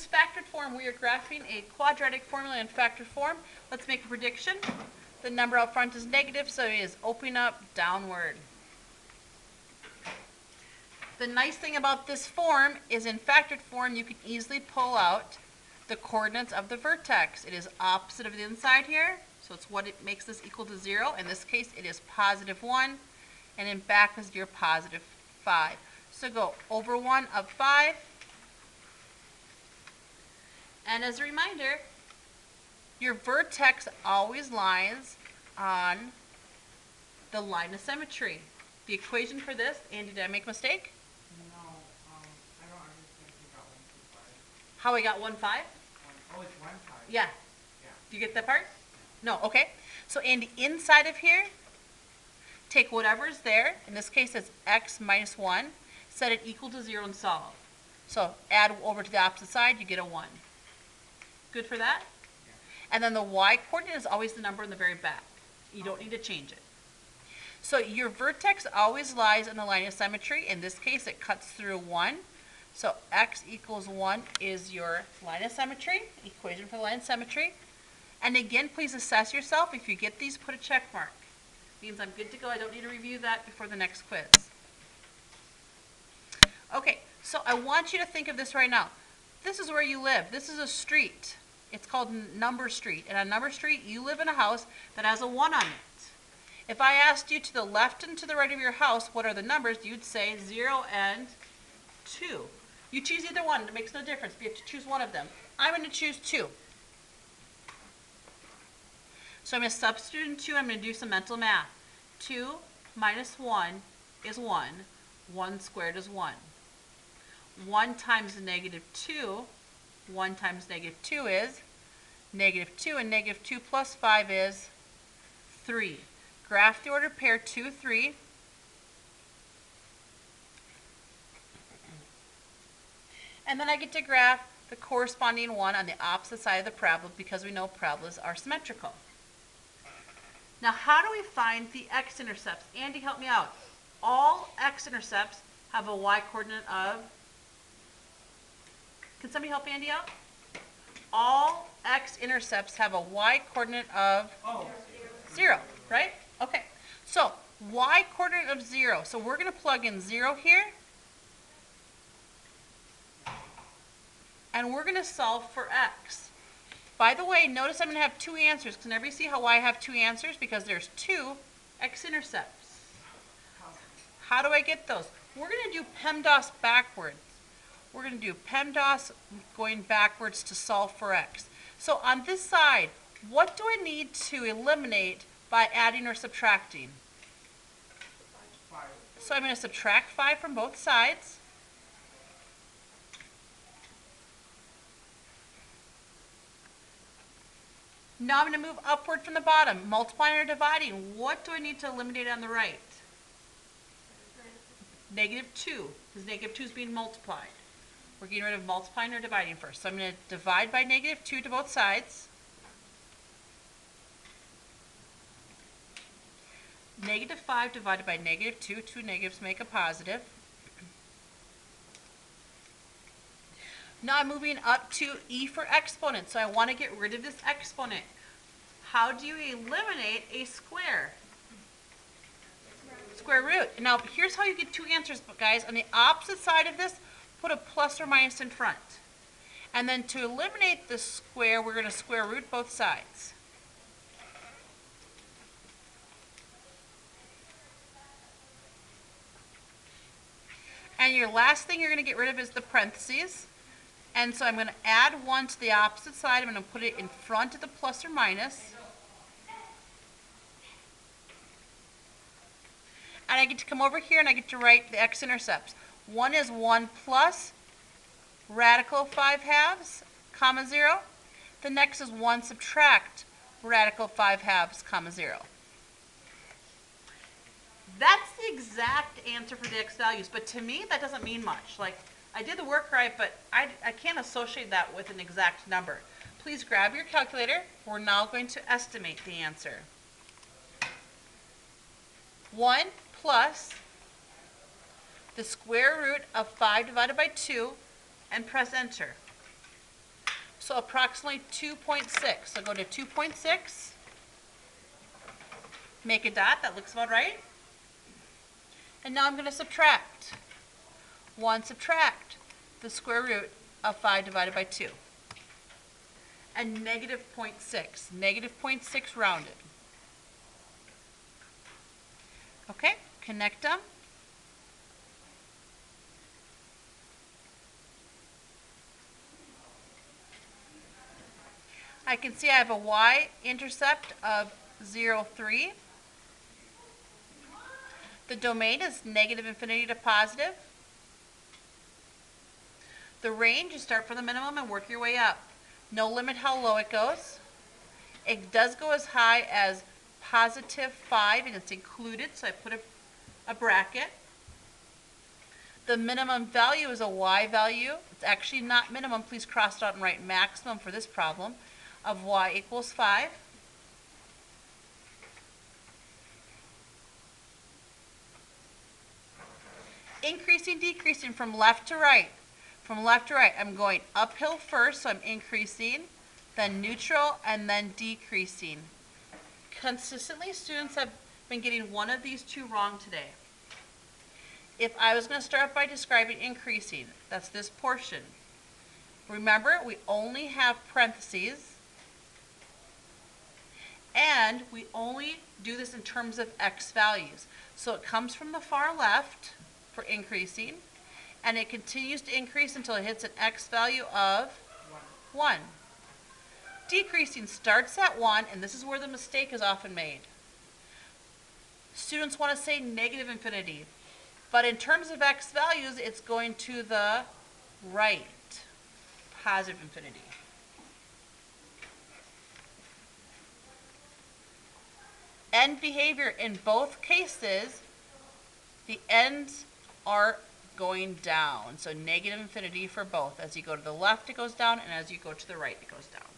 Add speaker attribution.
Speaker 1: use factored form. We are graphing a quadratic formula in factored form. Let's make a prediction. The number out front is negative, so it is opening up downward. The nice thing about this form is in factored form, you can easily pull out the coordinates of the vertex. It is opposite of the inside here, so it's what it makes this equal to 0. In this case, it is positive 1, and in back is your positive 5. So go over 1 of 5. And as a reminder, your vertex always lies on the line of symmetry. The equation for this, Andy, did I make a mistake?
Speaker 2: No, I don't understand if you got 1, 2, 5.
Speaker 1: How we got 1, 5?
Speaker 2: Oh, it's 1, 5.
Speaker 1: Yeah.
Speaker 2: Yeah.
Speaker 1: Do you get that part? No, okay. So Andy, inside of here, take whatever's there. In this case, it's x minus 1. Set it equal to 0 and solve. So add over to the opposite side, you get a 1. Good for that?
Speaker 2: Yeah.
Speaker 1: And then the y coordinate is always the number in the very back. You don't need to change it. So your vertex always lies in the line of symmetry. In this case, it cuts through 1. So x equals 1 is your line of symmetry, equation for the line of symmetry. And again, please assess yourself. If you get these, put a check mark. Means I'm good to go. I don't need to review that before the next quiz. Okay, so I want you to think of this right now. This is where you live. This is a street. It's called Number Street. And on Number Street, you live in a house that has a 1 on it. If I asked you to the left and to the right of your house, what are the numbers, you'd say 0 and 2. You choose either one. It makes no difference. You have to choose one of them. I'm going to choose 2. So I'm going to substitute in 2. I'm going to do some mental math. 2 minus 1 is 1. 1 squared is 1. 1 times negative 2, 1 times negative 2 is negative 2, and negative 2 plus 5 is 3. Graph the ordered pair 2, 3. And then I get to graph the corresponding one on the opposite side of the parabola because we know parabolas are symmetrical. Now, how do we find the x-intercepts? Andy, help me out. All x-intercepts have a y-coordinate of... Can somebody help Andy out? All x-intercepts have a y-coordinate of 0, right? Okay. So, y-coordinate of 0. So we're going to plug in 0 here. And we're going to solve for x. By the way, notice I'm going to have 2 answers. Can everybody see how I have 2 answers? Because there's 2 x-intercepts. How do I get those? We're going to do PEMDAS backwards. We're going to do PEMDAS going backwards to solve for x. So on this side, what do I need to eliminate by adding or subtracting?
Speaker 2: 5.
Speaker 1: So I'm going to subtract 5 from both sides. Now I'm going to move upward from the bottom, multiplying or dividing. What do I need to eliminate on the right? Negative 2, because negative 2 is being multiplied. We're getting rid of multiplying or dividing first. So I'm going to divide by negative 2 to both sides. Negative 5 divided by negative 2, 2 negatives make a positive. Now I'm moving up to e for exponent. So I want to get rid of this exponent. How do you eliminate a square? Square root. Now here's how you get 2 answers, guys. On the opposite side of this, put a plus or minus in front. And then to eliminate the square, we're going to square root both sides. And your last thing you're going to get rid of is the parentheses. And so I'm going to add 1 to the opposite side. I'm going to put it in front of the plus or minus. And I get to come over here and I get to write the x-intercepts. One is 1 plus radical 5/2, comma 0. The next is 1 subtract radical 5/2, comma 0. That's the exact answer for the x values, but to me that doesn't mean much. Like, I did the work right, but I can't associate that with an exact number. Please grab your calculator. We're now going to estimate the answer. 1 plus the square root of 5 divided by 2, and press enter. So approximately 2.6. So go to 2.6, make a dot, that looks about right. And now I'm going to subtract. 1 subtract the square root of 5 divided by 2. And negative 0.6. Negative 0.6 rounded. Okay, connect them. I can see I have a y-intercept of 0, 3. The domain is negative infinity to positive. The range, you start from the minimum and work your way up. No limit how low it goes. It does go as high as positive 5, and it's included, so I put a bracket. The minimum value is a y value. It's actually not minimum. Please cross it out and write maximum for this problem of y equals 5. Increasing, decreasing from left to right. From left to right, I'm going uphill first, so I'm increasing, then neutral, and then decreasing. Consistently, students have been getting one of these two wrong today. If I was going to start by describing increasing, that's this portion. Remember, we only have parentheses, and we only do this in terms of x values. So it comes from the far left for increasing, and it continues to increase until it hits an x value of 1. Decreasing starts at 1, and this is where the mistake is often made. Students want to say negative infinity, but in terms of x values, it's going to the right, positive infinity. End behavior in both cases, the ends are going down. So negative infinity for both. As you go to the left, it goes down, and as you go to the right, it goes down.